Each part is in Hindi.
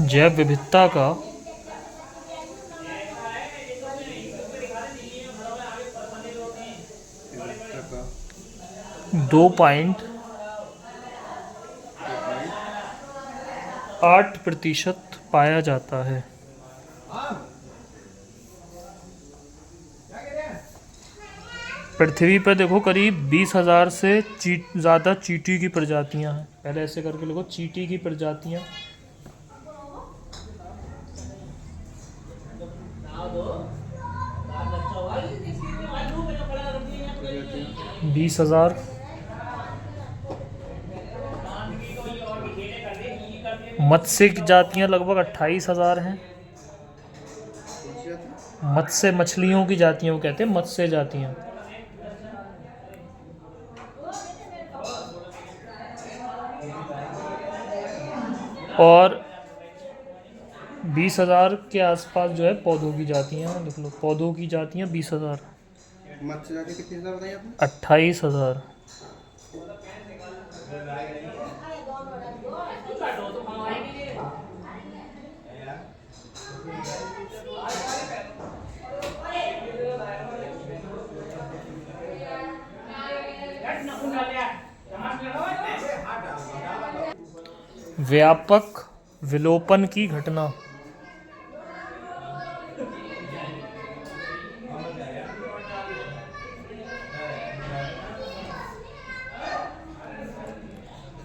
जैव विविधता का 2.8% पाया जाता है। पृथ्वी पर देखो करीब 20,000 से ज़्यादा चींटी की प्रजातियां हैं। पहले ऐसे करके लिखो, चींटी की प्रजातियां 20,000। मत्स्य की जातियां लगभग 28,000 हैं। मत्स्य मछलियों की जातियों को कहते हैं मत्स्य जातियां। और 20,000 के आसपास जो है पौधों की जातियां, लिख लो पौधों की जातियां 20,000। मत्स्य जाति कितनी हजार बताई आपने? 28,000। व्यापक विलोपन की घटना।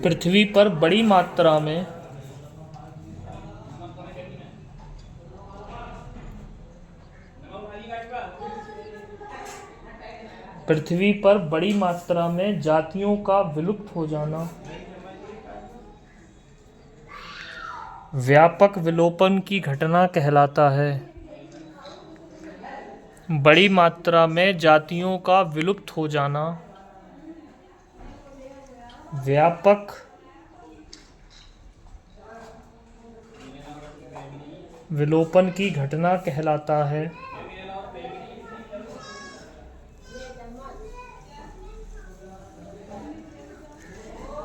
पृथ्वी पर बड़ी मात्रा में पृथ्वी पर बड़ी मात्रा में जातियों का विलुप्त हो जाना व्यापक विलोपन की घटना कहलाता है। बड़ी मात्रा में जातियों का विलुप्त हो जाना व्यापक विलोपन की घटना कहलाता है।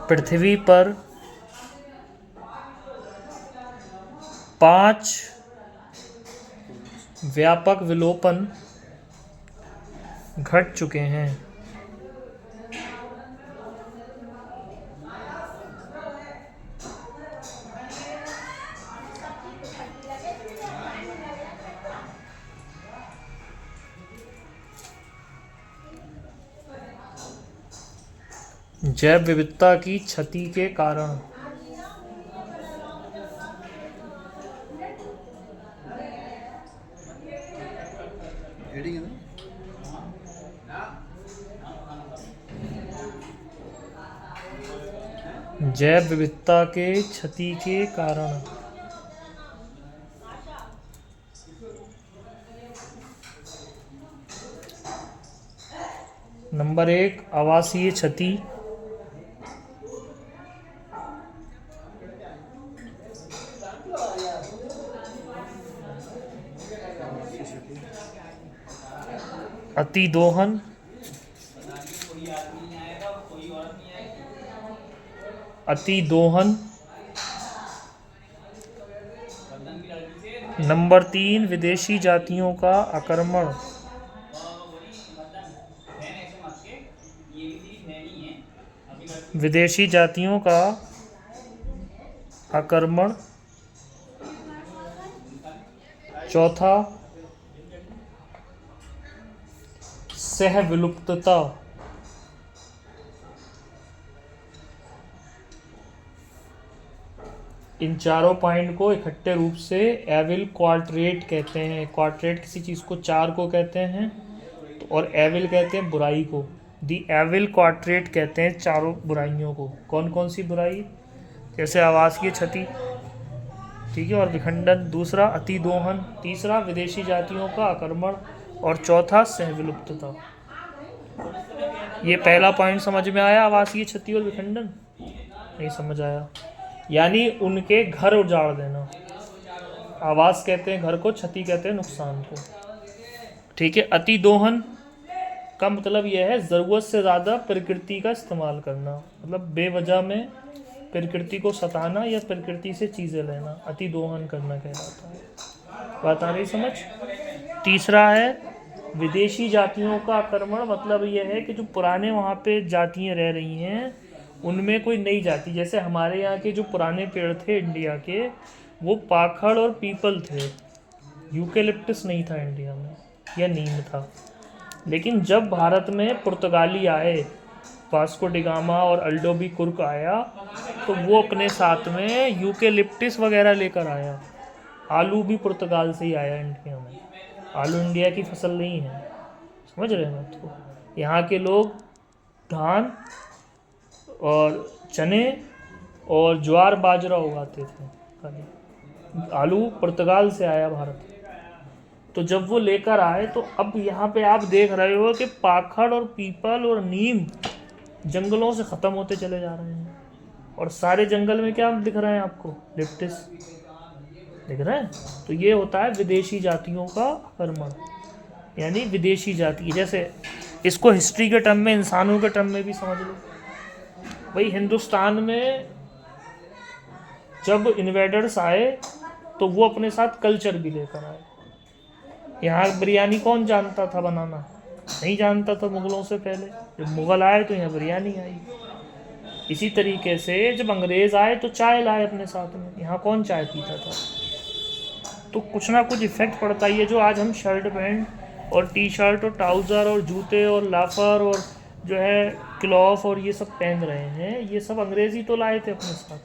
पृथ्वी पर 5 व्यापक विलोपन घट चुके हैं। जैव विविधता की क्षति के कारण जैव विविधता के क्षति के कारण नंबर 1 आवासीय क्षति। अतिदोहन, अतिदोहन। नंबर 3 विदेशी जातियों का आक्रमण। विदेशी जातियों का आक्रमण। चौथा सहविलुप्तता। इन चारों पॉइंट को इकट्ठे रूप से एविल क्वाड्रेट कहते हैं। क्वाड्रेट किसी चीज़ को चार को कहते हैं और एविल कहते हैं बुराई को। दी एविल क्वाड्रेट कहते हैं चारों बुराइयों को। कौन कौन सी बुराई? जैसे आवासीय क्षति, ठीक है, और विखंडन। दूसरा अतिदोहन। तीसरा विदेशी जातियों का आक्रमण। और चौथा सहविलुप्तता। ये पहला पॉइंट समझ में आया, आवासीय क्षति और विखंडन? नहीं समझ आया? यानी उनके घर उजाड़ देना। आवास कहते हैं घर को, क्षति कहते हैं नुकसान को, ठीक है। अतिदोहन का मतलब यह है ज़रूरत से ज़्यादा प्रकृति का इस्तेमाल करना, मतलब बेवजह में प्रकृति को सताना या प्रकृति से चीज़ें लेना, अति दोहन करना कहलाता है। बात आ रही समझ। तीसरा है विदेशी जातियों का आक्रमण, मतलब यह है कि जो पुराने वहाँ पे जातियाँ रह रही हैं उनमें कोई नई जाति, जैसे हमारे यहाँ के जो पुराने पेड़ थे इंडिया के, वो पाखड़ और पीपल थे, यूकेलिप्टस नहीं था इंडिया में, या नीम था। लेकिन जब भारत में पुर्तगाली आए, वास्को डिगामा और अल्डोबी कुर्क आया, तो वो अपने साथ में यूकेलिप्टिस वगैरह लेकर आया। आलू भी पुर्तगाल से ही आया इंडिया में। आलू इंडिया की फसल नहीं है, समझ रहे हैं बात को। यहाँ के लोग धान और चने और ज्वार बाजरा उगाते थे खाली। आलू पुर्तगाल से आया भारत। तो जब वो लेकर आए तो अब यहाँ पे आप देख रहे हो कि पाखड़ और पीपल और नीम जंगलों से ख़त्म होते चले जा रहे हैं, और सारे जंगल में क्या दिख रहे हैं आपको? लिप्टिस दिख रहे हैं। तो ये होता है विदेशी जातियों का आक्रमण, यानी विदेशी जाति। जैसे इसको हिस्ट्री के टर्म में, इंसानों के टर्म में भी समझ लो। भाई हिंदुस्तान में जब इन्वेडर्स आए तो वो अपने साथ कल्चर भी लेकर आए। यहाँ बिरयानी कौन जानता था बनाना? नहीं जानता था मुग़लों से पहले। जब मुग़ल आए तो यहाँ बिरयानी आई। इसी तरीके से जब अंग्रेज़ आए तो चाय लाए अपने साथ में, यहाँ कौन चाय पीता था? तो कुछ ना कुछ इफ़ेक्ट पड़ता ही है। जो आज हम शर्ट पैंट और टी शर्ट और ट्राउज़र और जूते और लाफर और जो है क्लॉथ और ये सब पहन रहे हैं, ये सब अंग्रेज़ ही तो लाए थे अपने साथ।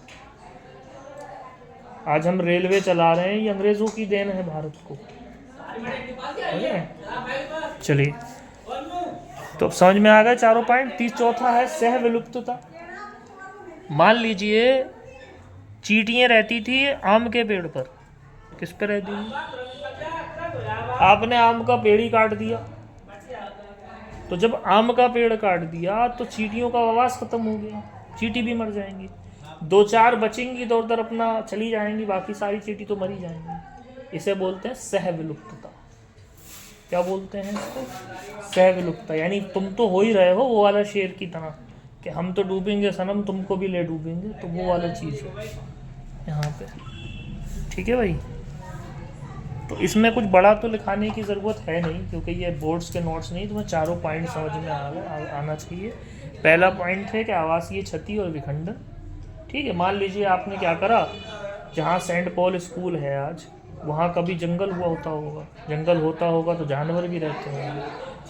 आज हम रेलवे चला रहे हैं, ये अंग्रेज़ों की देन है भारत को। चलिए, तो अब समझ में आ गए चारों पॉइंट। चौथा है सह विलुप्तता। मान लीजिए चींटियाँ रहती थी आम के पेड़ पर। किस पे रहती थी? आपने आम का पेड़ ही काट दिया, तो जब आम का पेड़ काट दिया तो चींटियों का आवास खत्म हो गया, चींटी भी मर जाएंगी। दो चार बचेंगी तो उधर अपना चली जाएंगी, बाकी सारी चींटी तो मरी जाएंगी। इसे बोलते हैं सह विलुप्तता। क्या बोलते हैं इसको? सह विलुप्तता। यानी तुम तो हो ही रहे हो वो वाला शेर की तरह कि हम तो डूबेंगे सनम, तुमको भी ले डूबेंगे, तो वो वाला चीज़ है यहाँ पे। ठीक है भाई। तो इसमें कुछ बड़ा तो लिखाने की ज़रूरत है नहीं, क्योंकि ये बोर्ड्स के नोट्स नहीं। तुम्हें चारों पॉइंट समझ में आना चाहिए। पहला पॉइंट है कि आवासीय क्षति और विखंडन। ठीक है, मान लीजिए आपने क्या करा, जहाँ सेंट पॉल स्कूल है आज, वहाँ कभी जंगल होता होगा तो जानवर भी रहते होंगे।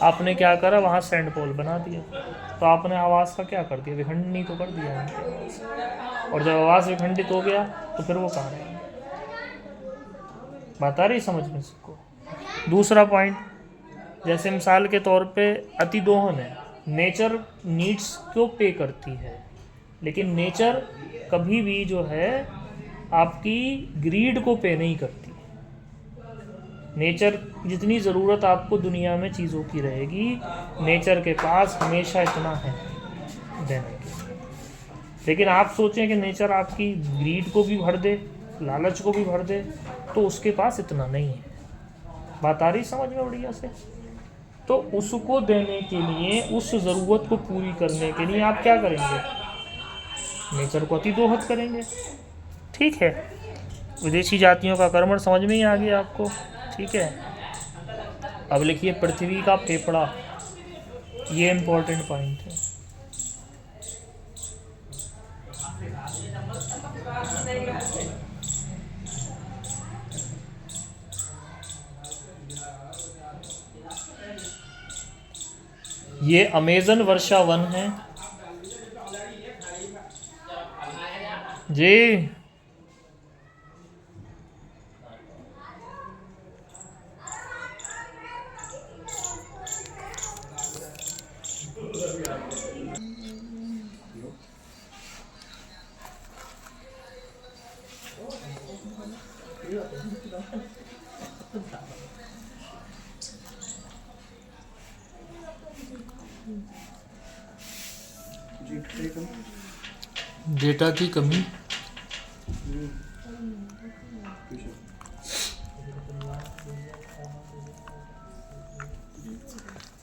आपने क्या करा, वहाँ सेंट पॉल बना दिया, तो आपने आवास का क्या कर दिया? विखंडन ही तो कर दिया उनके आवास। और जब आवास विखंडित हो गया तो फिर वो कहाँ रहेंगे? बात आ रही समझ में सबको। दूसरा पॉइंट, जैसे मिसाल के तौर पे अतिदोहन है। नेचर नीड्स को पे करती है, लेकिन नेचर कभी भी जो है आपकी ग्रीड को पे नहीं करती। नेचर जितनी ज़रूरत आपको दुनिया में चीज़ों की रहेगी, नेचर के पास हमेशा इतना है देने के। लेकिन आप सोचें कि नेचर आपकी ग्रीड को भी भर दे, लालच को भी भर दे, तो उसके पास इतना नहीं है। बात आ रही समझ में बढ़िया से? तो उसको देने के लिए, उस ज़रूरत को पूरी करने के लिए आप क्या करेंगे? नेचर को अतिदोहत करेंगे। ठीक है, विदेशी जातियों का आक्रमण समझ में ही आ गया आपको। ठीक है, अब लिखिए पृथ्वी का फेफड़ा। ये इम्पोर्टेंट पॉइंट है। ये अमेज़न वर्षा वन है जी। डेटा की कमी।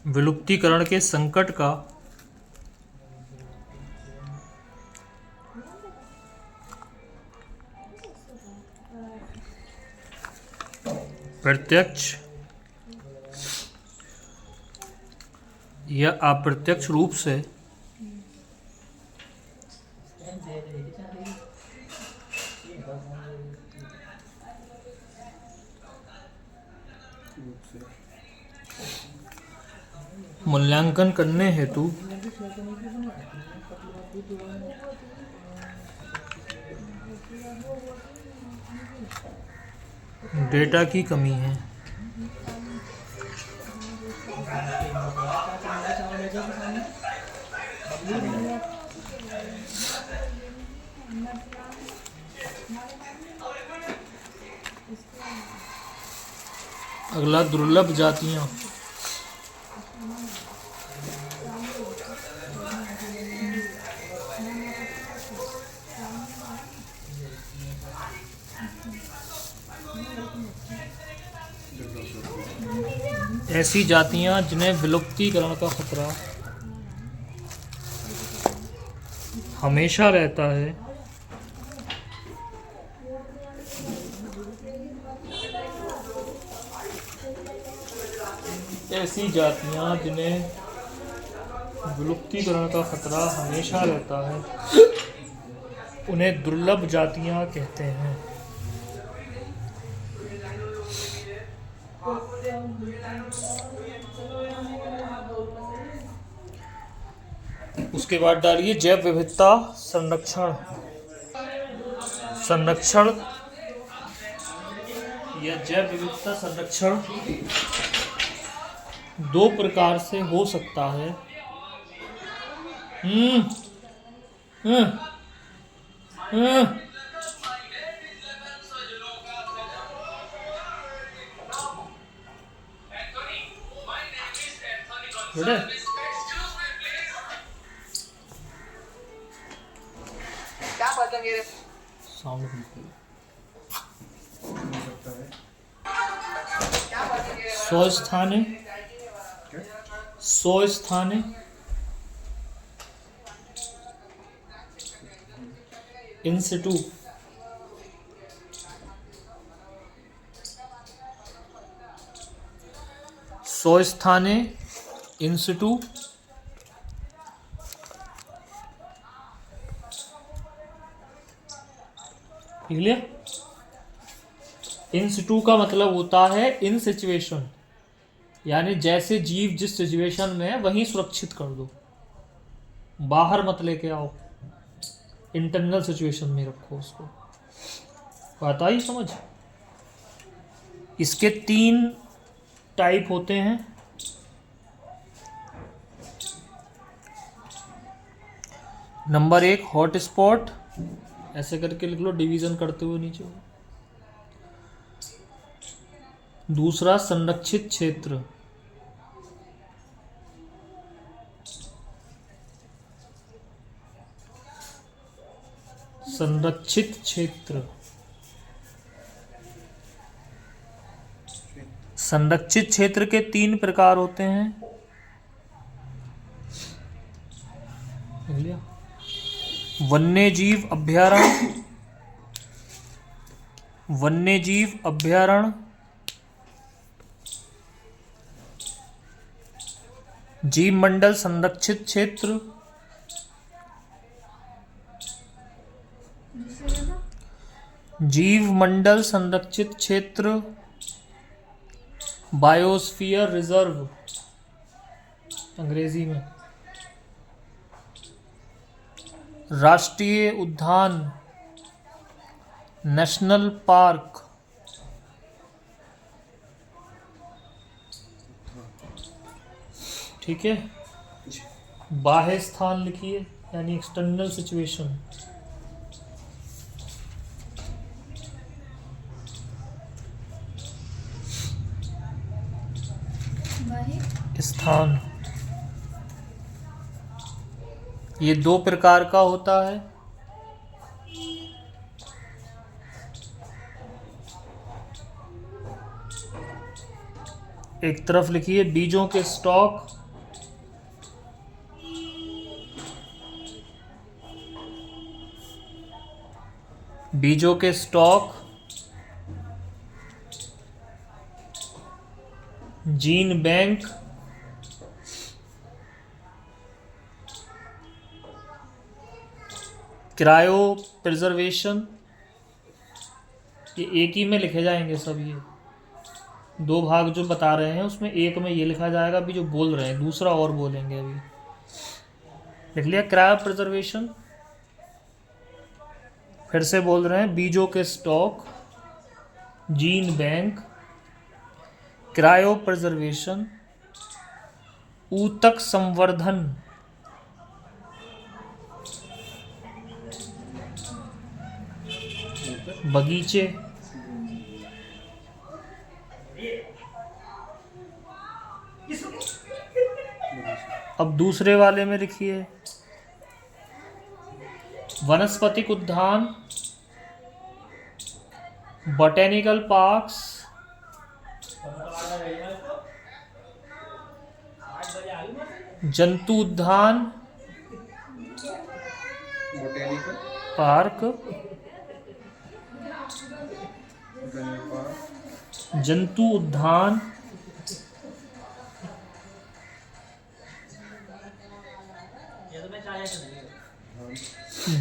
विलुप्तीकरण के संकट का प्रत्यक्ष या अप्रत्यक्ष रूप से मूल्यांकन करने हेतु डेटा की कमी है। अगला दुर्लभ जातियां। ऐसी जातियां जिन्हें विलुप्तीकरण का खतरा हमेशा रहता है, ऐसी जातियां जिन्हें विलुप्तीकरण का खतरा हमेशा रहता है उन्हें दुर्लभ जातियां कहते हैं। उसके बाद डालिए जैव विविधता संरक्षण। संरक्षण या जैव विविधता संरक्षण दो प्रकार से हो सकता है। साउंड स्वस्थाने स्वस्थाने इन सिटू स्वस्थाने इन सिटू लिख लिया। इन सिटू का मतलब होता है इन सिचुएशन, यानी जैसे जीव जिस सिचुएशन में है वहीं सुरक्षित कर दो, बाहर मत लेके आओ, इंटरनल सिचुएशन में रखो उसको। बात आई समझ? इसके 3 टाइप होते हैं। नंबर 1 हॉट स्पॉट, ऐसे करके लिख लो डिवीजन करते हुए नीचे। दूसरा संरक्षित क्षेत्र, संरक्षित क्षेत्र। संरक्षित क्षेत्र के 3 प्रकार होते हैं। वन्यजीव अभयारण्य, वन्यजीव अभयारण्य, जीव मंडल संरक्षित क्षेत्र, जीव मंडल संरक्षित क्षेत्र, बायोस्फीयर रिजर्व अंग्रेजी में, राष्ट्रीय उद्यान नेशनल पार्क, ठीक है। बाह्य स्थान लिखिए, यानी एक्सटर्नल सिचुएशन। स्थान ये 2 प्रकार का होता है। एक तरफ लिखिए बीजों के स्टॉक, बीजों के stock, gene bank, cryo preservation, ये एक ही में लिखे जाएंगे सब। ये दो भाग जो बता रहे हैं उसमें एक में ये लिखा जाएगा, अभी जो बोल रहे हैं दूसरा और बोलेंगे। अभी लिख लिया क्रायो प्रिजर्वेशन। फिर से बोल रहे हैं, बीजों के stock, gene bank, cryo preservation, ऊतक संवर्धन, बगीचे, अब दूसरे वाले में लिखिए वनस्पतिक उद्यान, बॉटेनिकल पार्क्स, जंतु उद्यान, बोटेनिकल पार्क, जंतु उद्यान,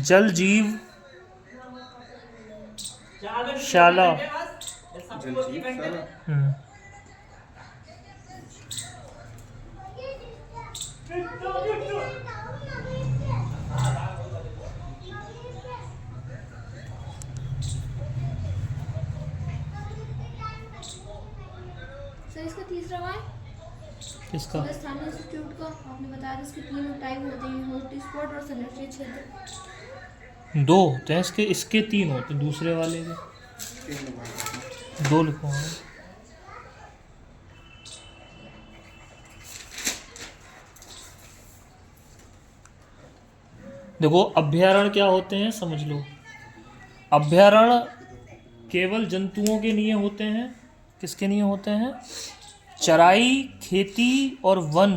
जल जीव शाला। जलजीवशाला। सर इसका तीसरा वाला किसका? स्थानीय इंस्टीट्यूट का आपने बताया इसके तीन टाइप होते हैं, हॉटस्पॉट और संरक्षित क्षेत्र। दो होते हैं इसके, इसके तीन होते हैं, दूसरे वाले के दो लिखो। देखो अभ्यारण्य क्या होते हैं समझ लो। अभ्यारण्य केवल जंतुओं के लिए होते हैं। किसके लिए होते हैं? चराई, खेती और वन।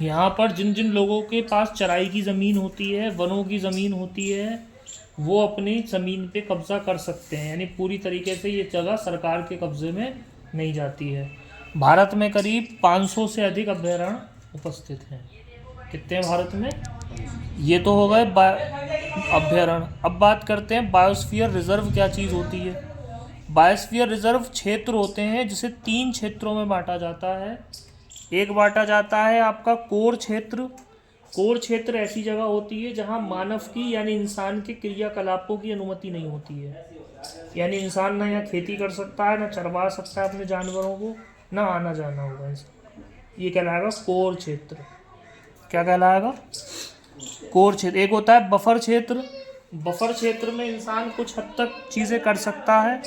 यहाँ पर जिन जिन लोगों के पास चराई की ज़मीन होती है, वनों की ज़मीन होती है, वो अपनी ज़मीन पे कब्ज़ा कर सकते हैं। यानी पूरी तरीके से ये जगह सरकार के कब्ज़े में नहीं जाती है। भारत में करीब 500 से अधिक अभ्यारण्य उपस्थित हैं। कितने भारत में? ये तो हो गए अभ्यारण्य। अब बात करते हैं बायोस्फीयर रिजर्व क्या चीज़ होती है। बायोस्फीयर रिजर्व क्षेत्र होते हैं जिसे 3 क्षेत्रों में बांटा जाता है। एक बांटा जाता है आपका कोर क्षेत्र। कोर क्षेत्र ऐसी जगह होती है जहां मानव की यानी इंसान के क्रियाकलापों की अनुमति नहीं होती है। यानी इंसान ना यहाँ खेती कर सकता है, ना चरवा सकता है अपने जानवरों को, ना आना जाना होगा इसका। ये कहलाएगा कोर क्षेत्र। क्या कहलाएगा? कोर क्षेत्र। एक होता है बफर क्षेत्र। बफर क्षेत्र में इंसान कुछ हद तक चीज़ें कर सकता है।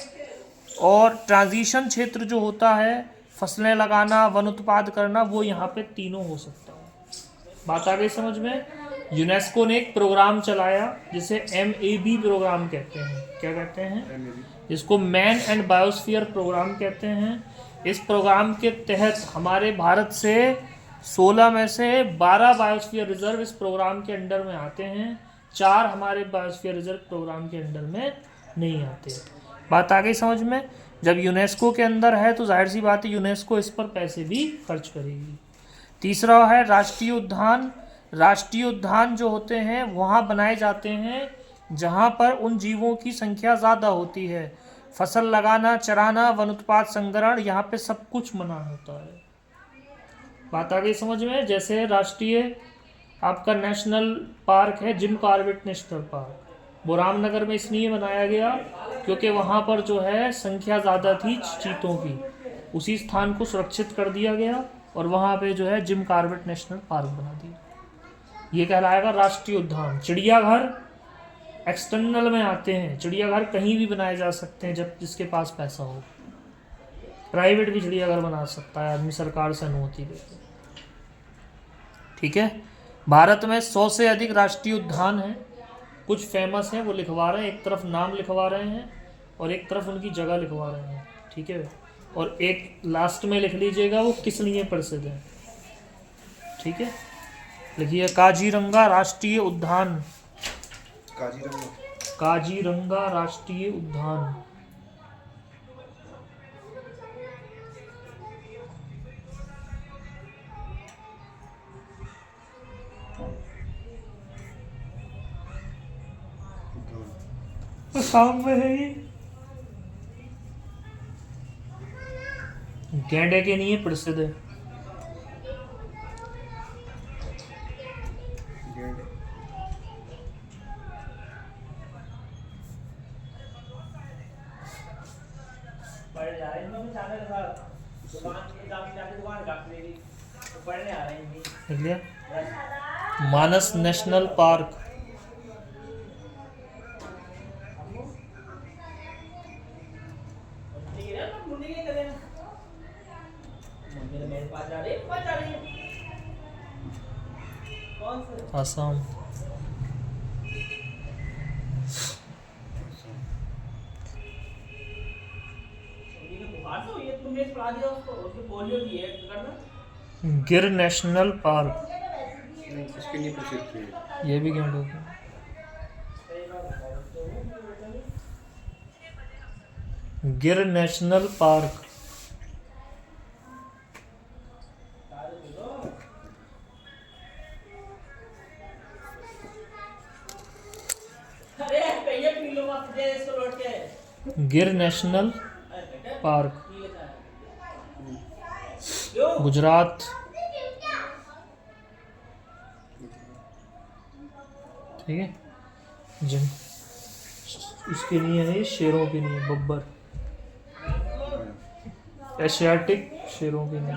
और ट्रांजिशन क्षेत्र जो होता है, फसलें लगाना, वन उत्पाद करना, वो यहाँ पे तीनों हो सकता है। बात आ गई समझ में? यूनेस्को ने एक प्रोग्राम चलाया जिसे MAB प्रोग्राम कहते हैं। क्या कहते हैं? इसको मैन एंड बायोस्फीयर प्रोग्राम कहते हैं। इस प्रोग्राम के तहत हमारे भारत से 16 में से 12 बायोस्फीयर रिजर्व इस प्रोग्राम के अंडर में आते हैं। 4 हमारे बायोस्फीयर रिजर्व प्रोग्राम के अंडर में नहीं आते। बात आ गई समझ में? जब यूनेस्को के अंदर है तो जाहिर सी बात है यूनेस्को इस पर पैसे भी खर्च करेगी। तीसरा है राष्ट्रीय उद्यान। राष्ट्रीय उद्यान जो होते हैं वहाँ बनाए जाते हैं जहाँ पर उन जीवों की संख्या ज़्यादा होती है। फसल लगाना, चराना, वन उत्पाद संग्रहण, यहाँ पे सब कुछ मना होता है। बात आ गई समझ में? जैसे राष्ट्रीय आपका नेशनल पार्क है जिम कॉर्बेट नेशनल पार्क, वो रामनगर में इसलिए बनाया गया क्योंकि वहाँ पर जो है संख्या ज़्यादा थी चीतों की। उसी स्थान को सुरक्षित कर दिया गया और वहाँ पे जो है जिम कॉर्बेट नेशनल पार्क बना दिया। ये कहलाएगा राष्ट्रीय उद्यान। चिड़ियाघर एक्सटर्नल में आते हैं। चिड़ियाघर कहीं भी बनाए जा सकते हैं जब जिसके पास पैसा हो। प्राइवेट भी चिड़ियाघर बना सकता है आदमी सरकार से अनुमति लेकर। ठीक है। भारत में 100 से अधिक राष्ट्रीय उद्यान हैं। कुछ फेमस हैं वो लिखवा रहे हैं, एक तरफ नाम लिखवा रहे हैं और एक तरफ उनकी जगह लिखवा रहे हैं। ठीक है। और एक लास्ट में लिख लीजिएगा वो किस लिए प्रसिद्ध है। ठीक है। लिखिए काजीरंगा राष्ट्रीय उद्यान। काजीरंगा राष्ट्रीय उद्यान। असम में है ये। गैंडे के लिए प्रसिद्ध है। गेंडे देख लिया। मानस नेशनल पार्क, असम। गिर नेशनल पार्क, नहीं इसके लिए प्रसिद्ध है। ये भी गैंडों की। गिर नेशनल पार्क, गिर नेशनल पार्क, गुजरात। ठीक है जिन इसके लिए है, शेरों के लिए बब्बर, एशियाटिक शेरों के लिए।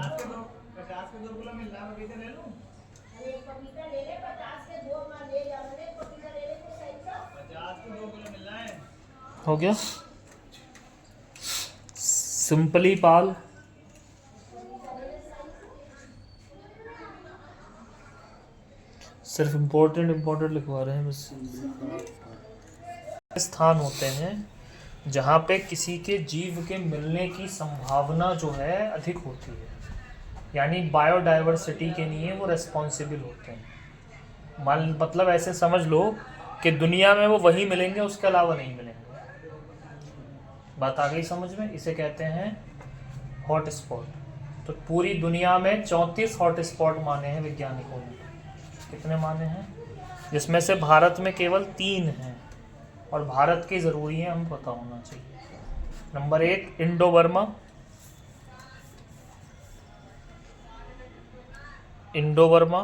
हो गया। सिंपली पाल, सिर्फ इम्पोर्टेंट लिखवा रहे हैं बस। स्थान होते हैं जहाँ पे किसी के जीव के मिलने की संभावना जो है अधिक होती है, यानी बायोडाइवर्सिटी के लिए वो रेस्पॉन्सिबल होते हैं। मतलब ऐसे समझ लो कि दुनिया में वो वही मिलेंगे, उसके अलावा नहीं मिलेंगे। बात आ गई समझ में? इसे कहते हैं हॉट स्पॉट। तो पूरी दुनिया में 34 हॉट स्पॉट माने हैं वैज्ञानिकों ने। कितने माने हैं? जिसमें से भारत में केवल 3 हैं, और भारत की ज़रूरी है, हमें पता होना चाहिए। Number 1 Indo Burma, Indo Burma.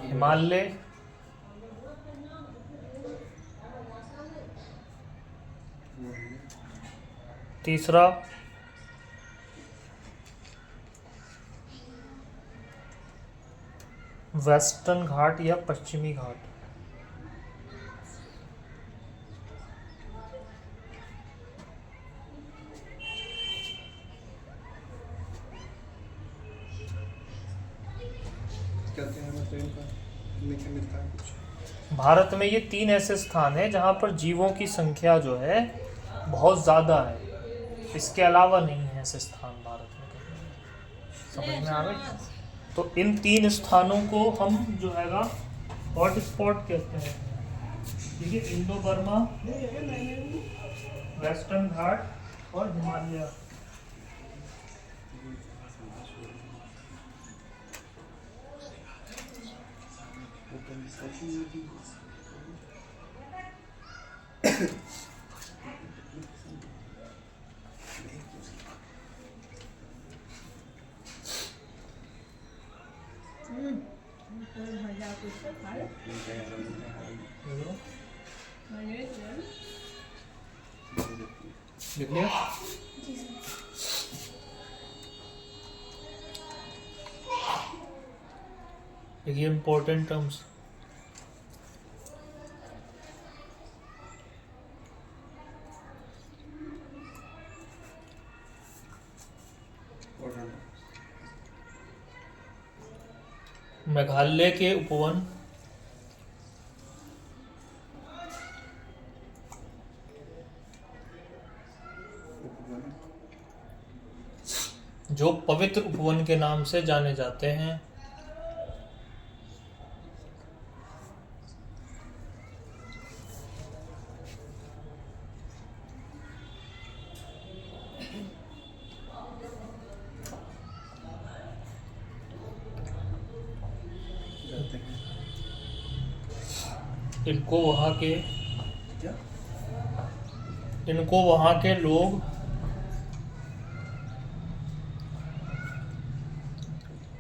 Himalaya, तीसरा वेस्टर्न घाट या पश्चिमी घाट। कहते हैं मतलब इनका लिखा मिलता है कुछ। भारत में ये 3 ऐसे स्थान हैं जहाँ पर जीवों की संख्या जो है बहुत ज़्यादा है। इसके अलावा नहीं है ऐसे स्थान भारत में कहीं। समझ में आ गई? तो इन 3 स्थानों को हम जो हैगा हॉट स्पॉट कहते हैं। ठीक है, इंडो बर्मा, वेस्टर्न घाट और हिमालय। लिख लिया? जी सर। देखिए इम्पोर्टेंट टर्म्स। मेघालय के उपवन, जो पवित्र उपवन के नाम से जाने जाते हैं। इनको वहाँ के क्या इनको वहाँ के लोग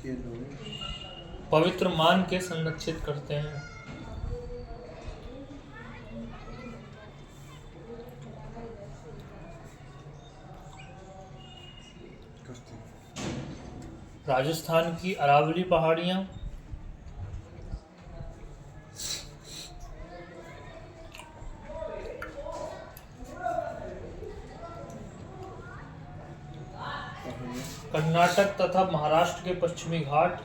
के लोग पवित्र मान के संरक्षित करते हैं। करते हैं। राजस्थान की अरावली पहाड़ियाँ, पहाड़ियाँ कर्नाटक तथा महाराष्ट्र के पश्चिमी घाट,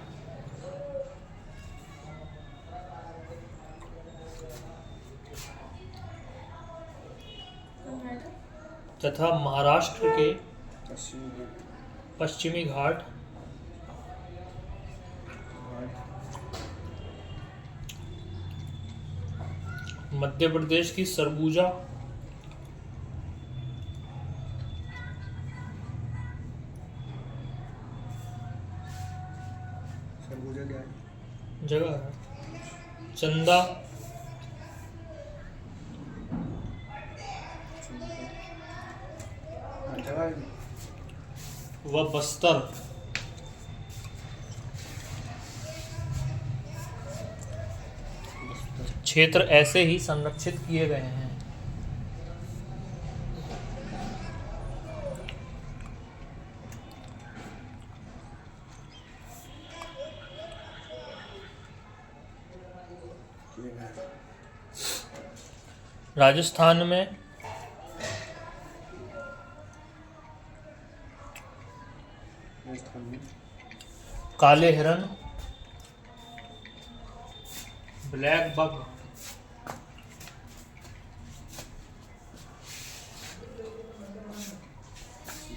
कर्नाटक तथा महाराष्ट्र के पश्चिमी घाट पश्चिमी घाट, मध्य प्रदेश की सरगुजा, सरगुजा क्या है जगह है, चंदा, हाँ, जगह है व बस्तर क्षेत्र ऐसे ही संरक्षित किए गए हैं। ये है राजस्थान में राजस्थान में काले हिरन, ब्लैक बग,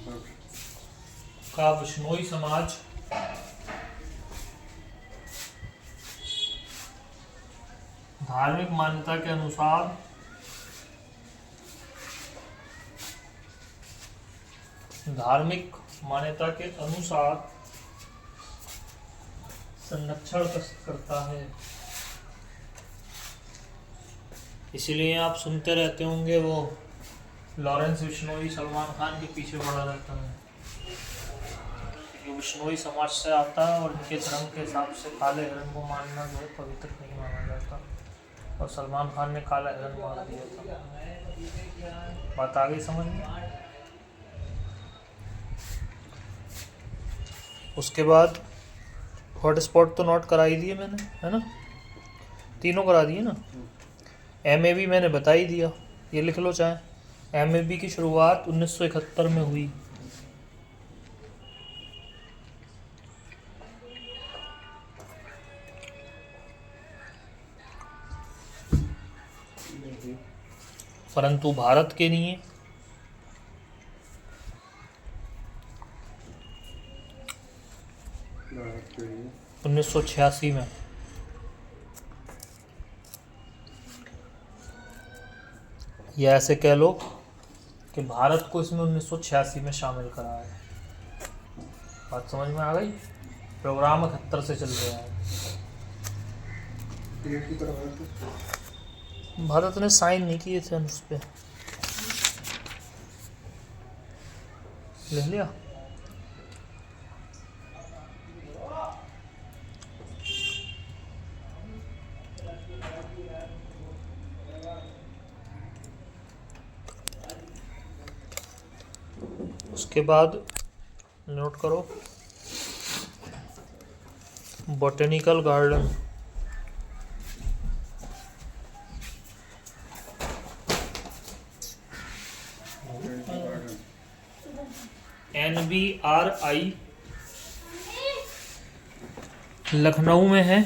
बर्ड का बिश्नोई समाज धार्मिक मान्यता के अनुसार संरक्षण करता है। इसलिए आप सुनते रहते होंगे वो लॉरेंस बिश्नोई सलमान खान के पीछे पड़ा रहता है। ये बिश्नोई समाज से आता है और इनके धर्म के हिसाब से काले हिरन को मारना जो है पवित्र नहीं माना जाता, और सलमान खान ने काला हिरन मार दिया था। बात आ गई समझ में? उसके बाद हॉटस्पॉट तो नोट करा ही दिए मैंने, है ना, तीनों करा दिए ना। एमएबी मैंने बता ही दिया, ये लिख लो चाहे। एमएबी की शुरुआत 1971 में हुई। परंतु भारत के लिए भारत के लिए 1986 में। या ऐसे कह लो कि भारत को इसमें 1986 में शामिल करा है। बात समझ में आ गई? प्रोग्राम 71 से चल रहा है। डेट की तरह भारत ने साइन नहीं किए थे उस पर। ले लिया? उसके बाद नोट करो बॉटेनिकल गार्डन, NBRI लखनऊ में है।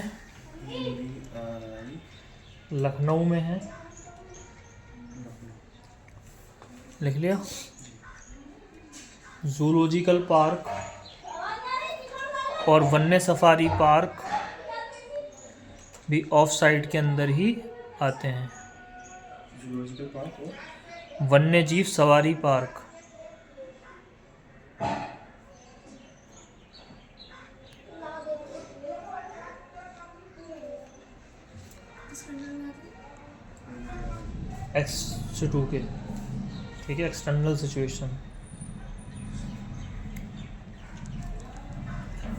लखनऊ में है, लिख लिया। जूलॉजिकल पार्क और वन्य सफारी पार्क भी ऑफ साइट के अंदर ही आते हैं। जूलॉजिकल पार्क और वन्य जीव सवारी पार्क, किस कंट्री में आती है? X2 के, ठीक है, एक्सटर्नल सिचुएशन।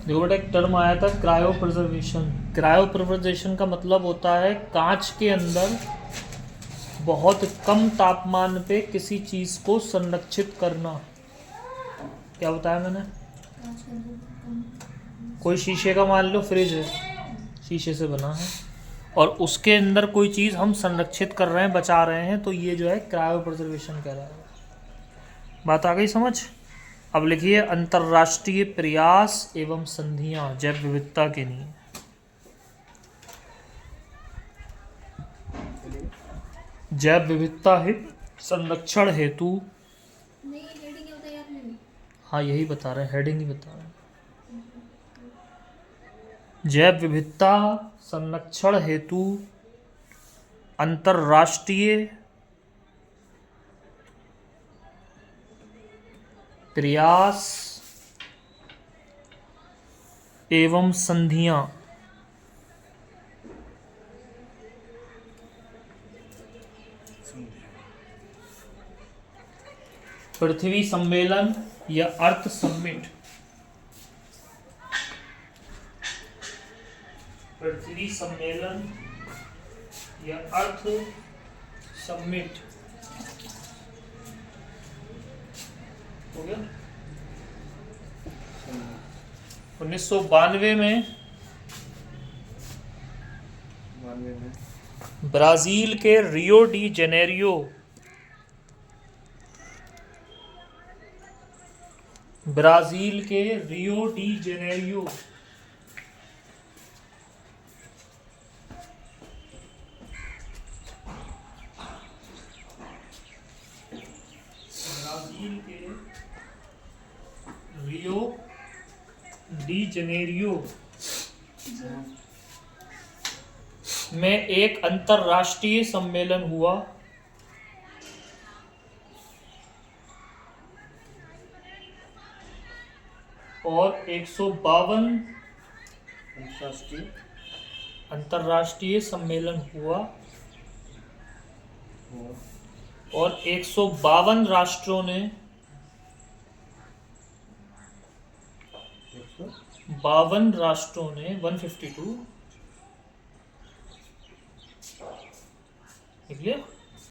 देखो बेटा एक टर्म आया था क्रायो प्रिजर्वेशन। क्रायो प्रिजर्वेशन का मतलब होता है कांच के अंदर बहुत कम तापमान पे किसी चीज को संरक्षित करना। क्या बताया मैंने? कांच के अंदर कोई शीशे का मान लो फ्रिज है, शीशे से बना है, और उसके अंदर कोई चीज़ हम संरक्षित कर रहे हैं, बचा रहे हैं, तो ये जो है क्रायो प्रिजर्वेशन कह रहा है। बात आ गई समझ? अब लिखिए अंतर्राष्ट्रीय प्रयास एवं संधियां जैव विविधता के लिए। जैव विविधता हित संरक्षण हेतु, नहीं हेडिंग क्या बताया आपने? हाँ यही बता रहे हैं, हेडिंग ही बता रहे हैं। जैव विविधता संरक्षण हेतु अंतर्राष्ट्रीय प्रयास एवं संधियां पृथ्वी सम्मेलन या अर्थ समिट, पृथ्वी सम्मेलन या अर्थ समिट हो गया 1992 में ब्राजील के रियो डी जेनेरियो, ब्राजील के रियो डी जेनेरियो ब्राजील के रियो डी जेनेरियो में एक अंतर्राष्ट्रीय सम्मेलन हुआ और 152 अंतर्राष्ट्रीय सम्मेलन हुआ और 152 राष्ट्रों ने 52 राष्ट्रों ने 152 लिख लिया।